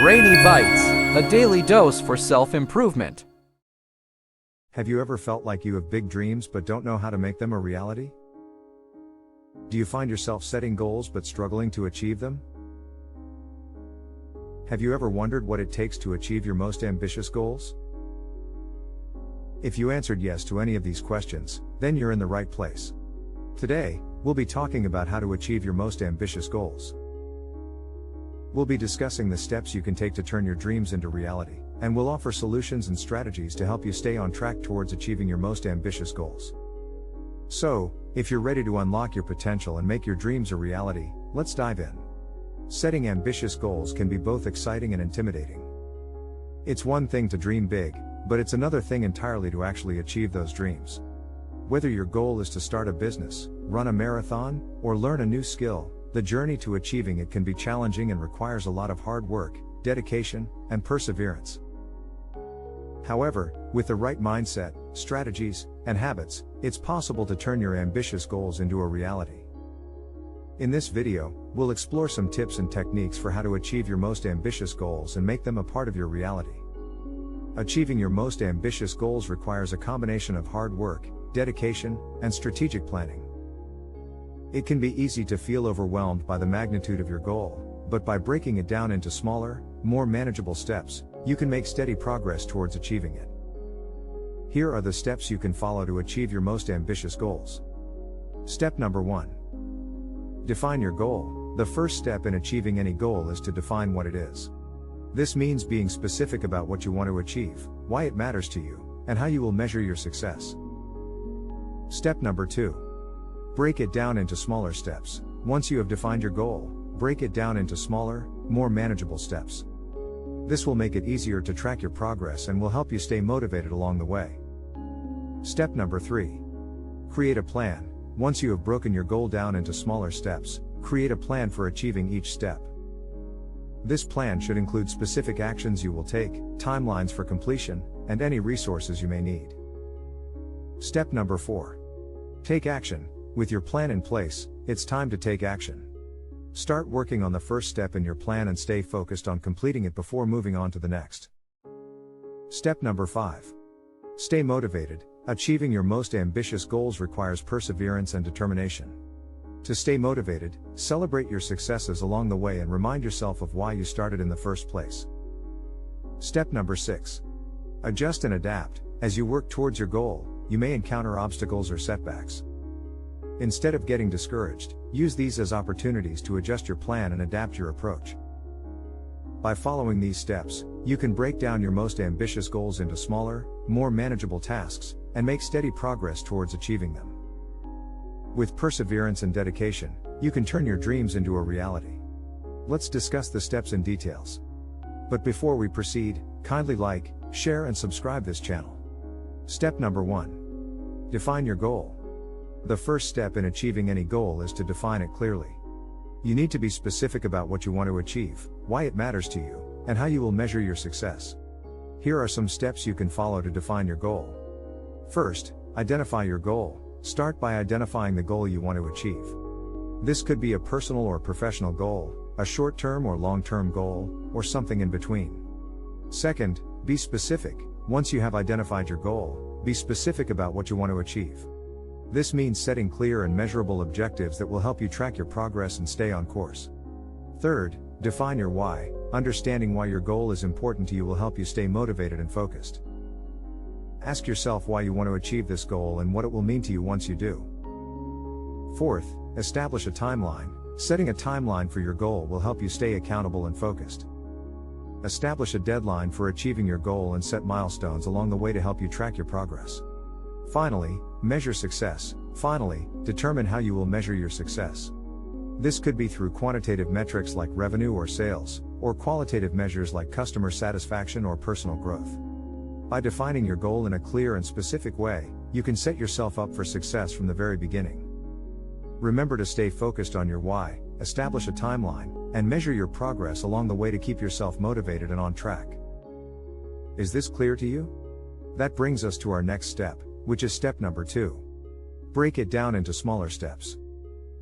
Brainy Bites, a daily dose for self-improvement. Have you ever felt like you have big dreams but don't know how to make them a reality? Do you find yourself setting goals but struggling to achieve them? Have you ever wondered what it takes to achieve your most ambitious goals? If you answered yes to any of these questions, then you're in the right place. Today, we'll be talking about how to achieve your most ambitious goals. We'll be discussing the steps you can take to turn your dreams into reality, and we'll offer solutions and strategies to help you stay on track towards achieving your most ambitious goals. So, if you're ready to unlock your potential and make your dreams a reality, let's dive in. Setting ambitious goals can be both exciting and intimidating. It's one thing to dream big, but it's another thing entirely to actually achieve those dreams. Whether your goal is to start a business, run a marathon, or learn a new skill, the journey to achieving it can be challenging and requires a lot of hard work, dedication, and perseverance. However, with the right mindset, strategies, and habits, it's possible to turn your ambitious goals into a reality. In this video, we'll explore some tips and techniques for how to achieve your most ambitious goals and make them a part of your reality. Achieving your most ambitious goals requires a combination of hard work, dedication, and strategic planning. It can be easy to feel overwhelmed by the magnitude of your goal, but by breaking it down into smaller, more manageable steps, you can make steady progress towards achieving it. Here are the steps you can follow to achieve your most ambitious goals. Step number 1. Define your goal. The first step in achieving any goal is to define what it is. This means being specific about what you want to achieve, why it matters to you, and how you will measure your success. Step number 2. Break it down into smaller steps. Once you have defined your goal, break it down into smaller, more manageable steps. This will make it easier to track your progress and will help you stay motivated along the way. Step number 3. Create a plan. Once you have broken your goal down into smaller steps, create a plan for achieving each step. This plan should include specific actions you will take, timelines for completion, and any resources you may need. Step number 4. Take action. With your plan in place, it's time to take action. Start working on the first step in your plan and stay focused on completing it before moving on to the next. Step number 5. Stay motivated. Achieving your most ambitious goals requires perseverance and determination. To stay motivated, celebrate your successes along the way and remind yourself of why you started in the first place. Step number 6. Adjust and adapt. As you work towards your goal, you may encounter obstacles or setbacks. Instead of getting discouraged, use these as opportunities to adjust your plan and adapt your approach. By following these steps, you can break down your most ambitious goals into smaller, more manageable tasks, and make steady progress towards achieving them. With perseverance and dedication, you can turn your dreams into a reality. Let's discuss the steps and details. But before we proceed, kindly like, share and subscribe this channel. Step number 1. Define your goal. The first step in achieving any goal is to define it clearly. You need to be specific about what you want to achieve, why it matters to you, and how you will measure your success. Here are some steps you can follow to define your goal. First, identify your goal. Start by identifying the goal you want to achieve. This could be a personal or professional goal, a short-term or long-term goal, or something in between. Second, be specific. Once you have identified your goal, be specific about what you want to achieve. This means setting clear and measurable objectives that will help you track your progress and stay on course. Third, define your why. Understanding why your goal is important to you will help you stay motivated and focused. Ask yourself why you want to achieve this goal and what it will mean to you once you do. Fourth, establish a timeline. Setting a timeline for your goal will help you stay accountable and focused. Establish a deadline for achieving your goal and set milestones along the way to help you track your progress. Finally, measure success. Determine how you will measure your success. This could be through quantitative metrics like revenue or sales, or qualitative measures like customer satisfaction or personal growth. By defining your goal in a clear and specific way, you can set yourself up for success from the very beginning. Remember to stay focused on your why, establish a timeline, and measure your progress along the way to keep yourself motivated and on track. Is this clear to you? That brings us to our next step, which is step number 2. Break it down into smaller steps.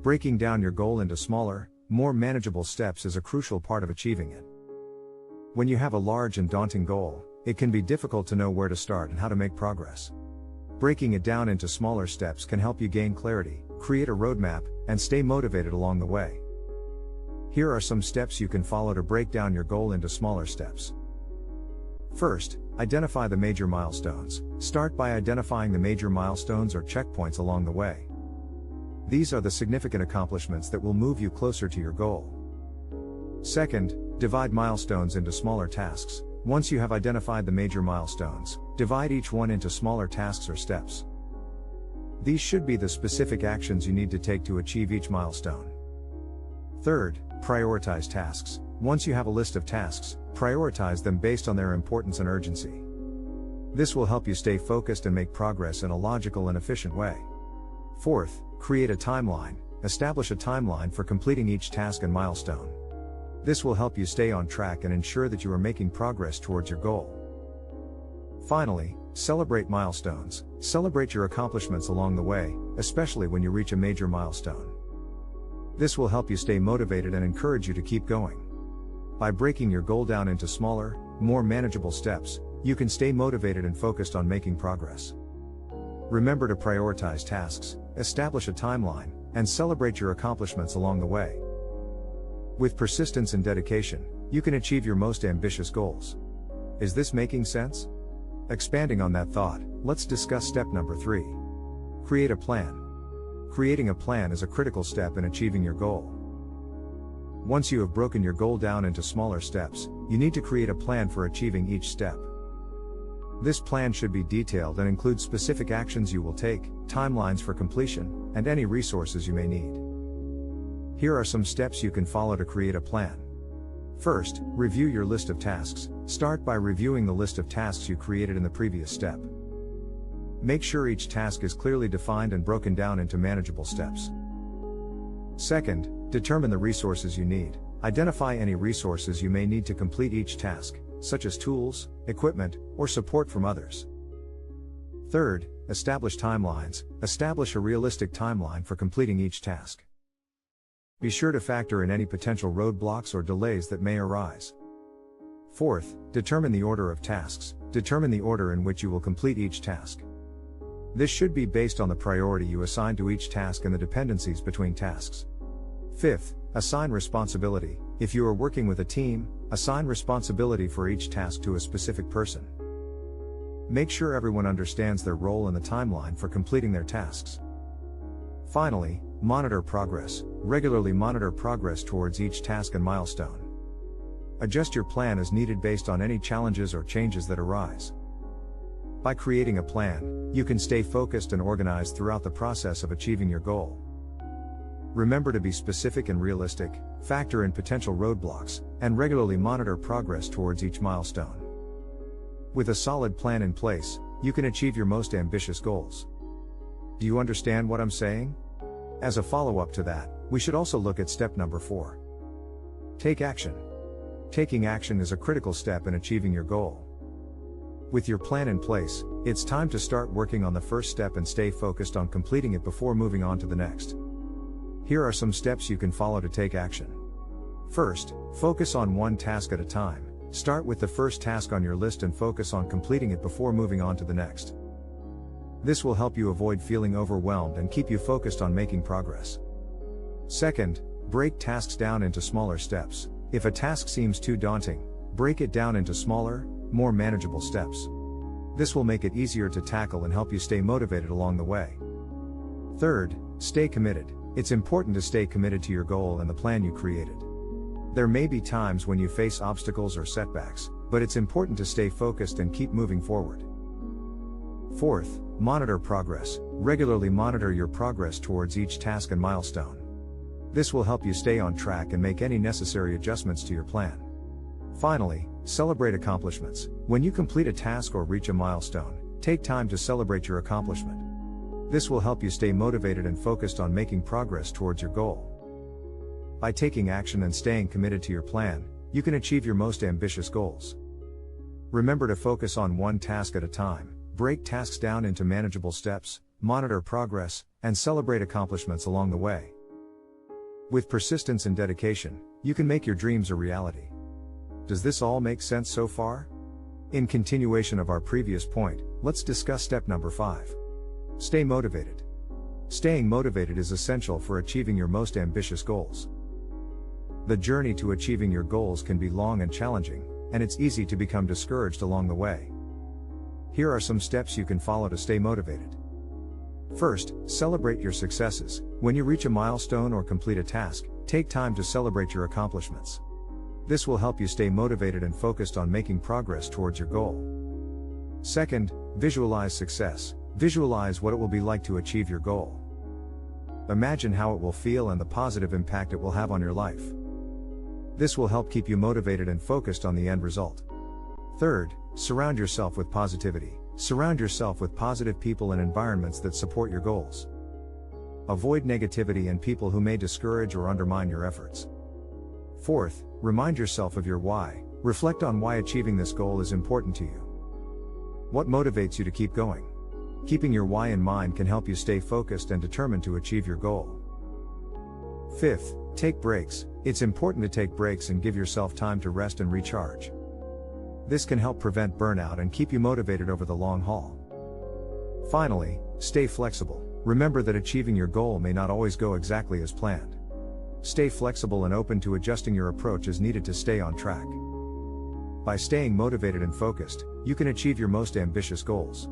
Breaking down your goal into smaller, more manageable steps is a crucial part of achieving it. When you have a large and daunting goal, it can be difficult to know where to start and how to make progress. Breaking it down into smaller steps can help you gain clarity, create a roadmap, and stay motivated along the way. Here are some steps you can follow to break down your goal into smaller steps. First, identify the major milestones. Start by identifying the major milestones or checkpoints along the way. These are the significant accomplishments that will move you closer to your goal. Second, divide milestones into smaller tasks. Once you have identified the major milestones, divide each one into smaller tasks or steps. These should be the specific actions you need to take to achieve each milestone. Third, prioritize tasks. Once you have a list of tasks, prioritize them based on their importance and urgency. This will help you stay focused and make progress in a logical and efficient way. Fourth, create a timeline. Establish a timeline for completing each task and milestone. This will help you stay on track and ensure that you are making progress towards your goal. Finally, celebrate milestones. Celebrate your accomplishments along the way, especially when you reach a major milestone. This will help you stay motivated and encourage you to keep going. By breaking your goal down into smaller, more manageable steps, you can stay motivated and focused on making progress. Remember to prioritize tasks, establish a timeline, and celebrate your accomplishments along the way. With persistence and dedication, you can achieve your most ambitious goals. Is this making sense? Expanding on that thought, let's discuss step number 3. Create a plan. Creating a plan is a critical step in achieving your goal. Once you have broken your goal down into smaller steps, you need to create a plan for achieving each step. This plan should be detailed and include specific actions you will take, timelines for completion, and any resources you may need. Here are some steps you can follow to create a plan. First, review your list of tasks. Start by reviewing the list of tasks you created in the previous step. Make sure each task is clearly defined and broken down into manageable steps. Second, determine the resources you need. Identify any resources you may need to complete each task, such as tools, equipment, or support from others. Third, establish timelines. Establish a realistic timeline for completing each task. Be sure to factor in any potential roadblocks or delays that may arise. Fourth, determine the order of tasks. Determine the order in which you will complete each task. This should be based on the priority you assign to each task and the dependencies between tasks. Fifth, assign responsibility. If you are working with a team, assign responsibility for each task to a specific person. Make sure everyone understands their role in the timeline for completing their tasks. Finally, monitor progress. Regularly monitor progress towards each task and milestone. Adjust your plan as needed based on any challenges or changes that arise. By creating a plan, you can stay focused and organized throughout the process of achieving your goal. Remember to be specific and realistic, factor in potential roadblocks, and regularly monitor progress towards each milestone. With a solid plan in place, you can achieve your most ambitious goals. Do you understand what I'm saying? As a follow-up to that, we should also look at step number 4. Take action. Taking action is a critical step in achieving your goal. With your plan in place, it's time to start working on the first step and stay focused on completing it before moving on to the next. Here are some steps you can follow to take action. First, focus on one task at a time. Start with the first task on your list and focus on completing it before moving on to the next. This will help you avoid feeling overwhelmed and keep you focused on making progress. Second, break tasks down into smaller steps. If a task seems too daunting, break it down into smaller, more manageable steps. This will make it easier to tackle and help you stay motivated along the way. Third, stay committed. It's important to stay committed to your goal and the plan you created. There may be times when you face obstacles or setbacks, but it's important to stay focused and keep moving forward. Fourth, monitor progress. Regularly monitor your progress towards each task and milestone. This will help you stay on track and make any necessary adjustments to your plan. Finally, celebrate accomplishments. When you complete a task or reach a milestone, take time to celebrate your accomplishment. This will help you stay motivated and focused on making progress towards your goal. By taking action and staying committed to your plan, you can achieve your most ambitious goals. Remember to focus on one task at a time, break tasks down into manageable steps, monitor progress, and celebrate accomplishments along the way. With persistence and dedication, you can make your dreams a reality. Does this all make sense so far? In continuation of our previous point, let's discuss step number 5. Stay motivated. Staying motivated is essential for achieving your most ambitious goals. The journey to achieving your goals can be long and challenging, and it's easy to become discouraged along the way. Here are some steps you can follow to stay motivated. First, celebrate your successes. When you reach a milestone or complete a task, take time to celebrate your accomplishments. This will help you stay motivated and focused on making progress towards your goal. Second, visualize success. Visualize what it will be like to achieve your goal. Imagine how it will feel and the positive impact it will have on your life. This will help keep you motivated and focused on the end result. Third, surround yourself with positivity. Surround yourself with positive people and environments that support your goals. Avoid negativity and people who may discourage or undermine your efforts. Fourth, remind yourself of your why. Reflect on why achieving this goal is important to you. What motivates you to keep going? Keeping your why in mind can help you stay focused and determined to achieve your goal. Fifth, take breaks. It's important to take breaks and give yourself time to rest and recharge. This can help prevent burnout and keep you motivated over the long haul. Finally, stay flexible. Remember that achieving your goal may not always go exactly as planned. Stay flexible and open to adjusting your approach as needed to stay on track. By staying motivated and focused, you can achieve your most ambitious goals.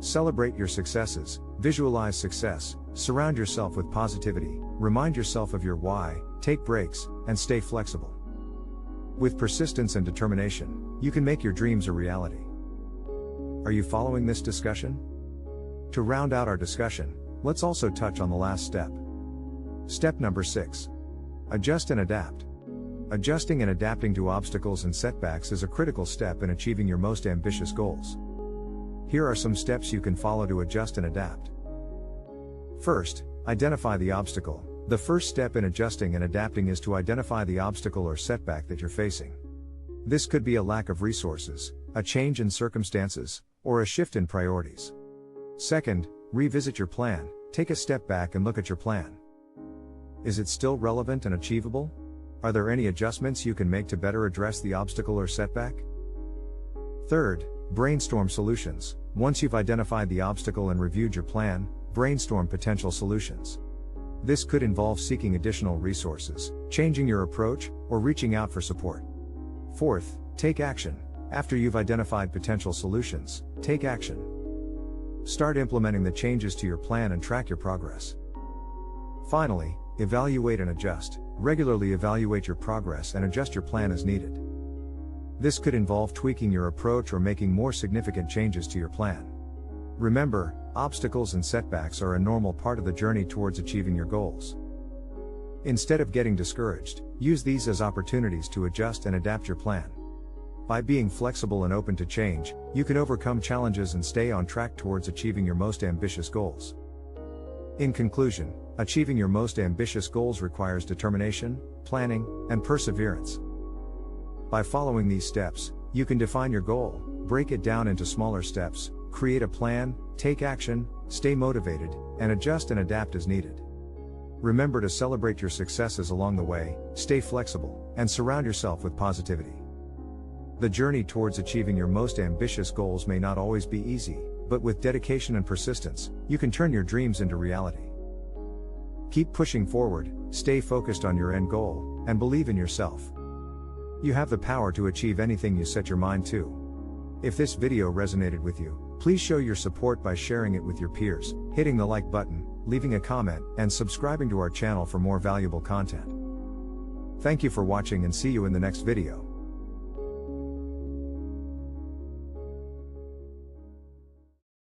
Celebrate your successes, visualize success, surround yourself with positivity, remind yourself of your why, take breaks, and stay flexible. With persistence and determination, you can make your dreams a reality. Are you following this discussion? To round out our discussion, let's also touch on the last step. Step number 6. Adjust and adapt. Adjusting and adapting to obstacles and setbacks is a critical step in achieving your most ambitious goals. Here are some steps you can follow to adjust and adapt. First, identify the obstacle. The first step in adjusting and adapting is to identify the obstacle or setback that you're facing. This could be a lack of resources, a change in circumstances, or a shift in priorities. Second, revisit your plan. Take a step back and look at your plan. Is it still relevant and achievable? Are there any adjustments you can make to better address the obstacle or setback? Third, brainstorm solutions. Once you've identified the obstacle and reviewed your plan, brainstorm potential solutions. This could involve seeking additional resources, changing your approach, or reaching out for support. Fourth, take action. After you've identified potential solutions, take action. Start implementing the changes to your plan and track your progress. Finally, evaluate and adjust. Regularly evaluate your progress and adjust your plan as needed. This could involve tweaking your approach or making more significant changes to your plan. Remember, obstacles and setbacks are a normal part of the journey towards achieving your goals. Instead of getting discouraged, use these as opportunities to adjust and adapt your plan. By being flexible and open to change, you can overcome challenges and stay on track towards achieving your most ambitious goals. In conclusion, achieving your most ambitious goals requires determination, planning, and perseverance. By following these steps, you can define your goal, break it down into smaller steps, create a plan, take action, stay motivated, and adjust and adapt as needed. Remember to celebrate your successes along the way, stay flexible, and surround yourself with positivity. The journey towards achieving your most ambitious goals may not always be easy, but with dedication and persistence, you can turn your dreams into reality. Keep pushing forward, stay focused on your end goal, and believe in yourself. You have the power to achieve anything you set your mind to. If this video resonated with you, please show your support by sharing it with your peers, hitting the like button, leaving a comment, and subscribing to our channel for more valuable content. Thank you for watching and see you in the next video.